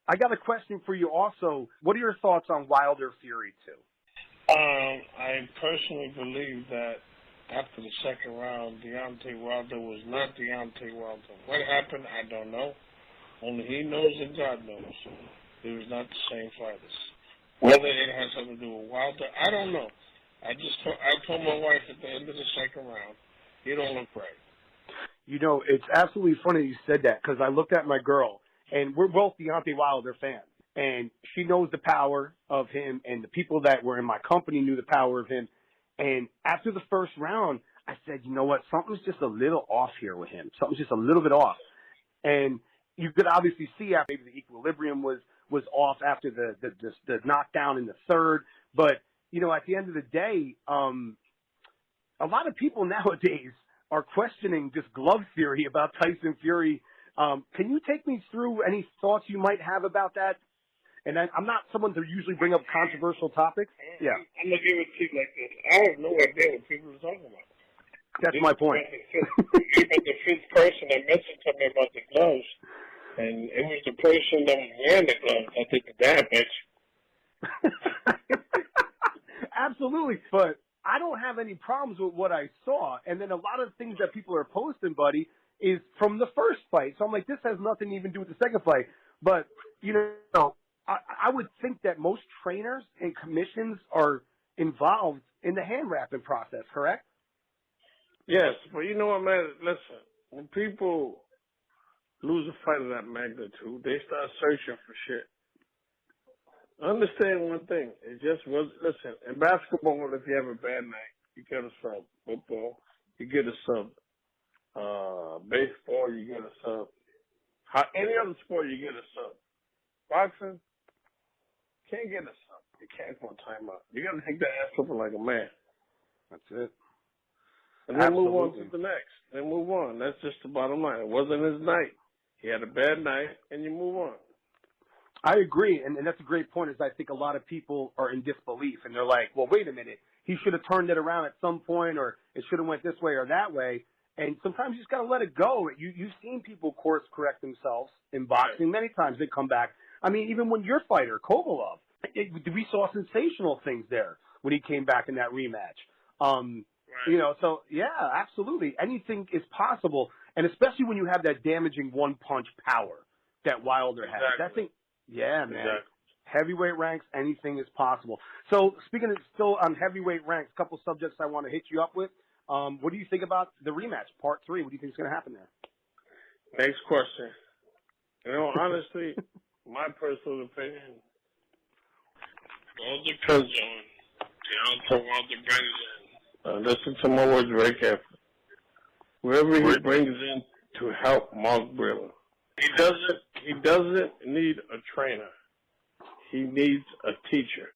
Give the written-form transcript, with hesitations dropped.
I got a question for you also. What are your thoughts on Wilder Fury 2? I personally believe that after the second round, Deontay Wilder was not Deontay Wilder. What happened, I don't know. Only he knows and God knows. He was not the same fighters. Whether it has something to do with Wilder, I don't know. I told my wife at the end of the second round, he don't look right. You know, it's absolutely funny you said that because I looked at my girl, and we're both Deontay Wilder fans. And she knows the power of him, and the people that were in my company knew the power of him. And after the first round, I said, you know what, something's just a little off here with him. Something's just a little bit off. And you could obviously see after maybe the equilibrium was off after the knockdown in the third. But, you know, at the end of the day, a lot of people nowadays are questioning this glove theory about Tyson Fury. Can you take me through any thoughts you might have about that? And I'm not someone to usually bring up controversial topics. Yeah. I'm going to give it to you like this. I have no idea what people are talking about. That's my point. Even the fifth person that mentioned to me about the gloves, and it was the person that was wearing the gloves. I think the damn bitch. Absolutely. But I don't have any problems with what I saw. And then a lot of things that people are posting, Buddy, is from the first fight. So I'm like, this has nothing to even do with the second fight. But, you know, I would think that most trainers and commissions are involved in the hand wrapping process, correct? Yes, but you know what, man? Listen, when people lose a fight of that magnitude, they start searching for shit. Understand one thing. It just was, listen, in basketball, if you have a bad night, you get a sub. Football, you get a sub. Baseball, you get a sub. Any other sport, you get a sub. Boxing, can't get a sub. You can't go on timeout. You got to take that ass over like a man. That's it. And then move on to the next. Then move on. That's just the bottom line. It wasn't his night. He had a bad night, and you move on. I agree, and that's a great point, is I think a lot of people are in disbelief, and they're like, well, wait a minute. He should have turned it around at some point, or it should have went this way or that way. And sometimes you just got to let it go. You've seen people course correct themselves in boxing. Many times they come back. I mean, even when your fighter, Kovalev, we saw sensational things there when he came back in that rematch. Right. You know, so, yeah, absolutely. Anything is possible, and especially when you have that damaging one-punch power that Wilder has. Exactly. That thing, yeah, man. Exactly. Heavyweight ranks, anything is possible. So, speaking of still on heavyweight ranks, a couple subjects I want to hit you up with. What do you think about the rematch, part 3? What do you think is going to happen there? Next question. You know, honestly, my personal opinion, all depends on Deontay Wilder brings in. Listen to my words very carefully. Whoever he brings in to help Mark Brewer, he doesn't need a trainer. He needs a teacher.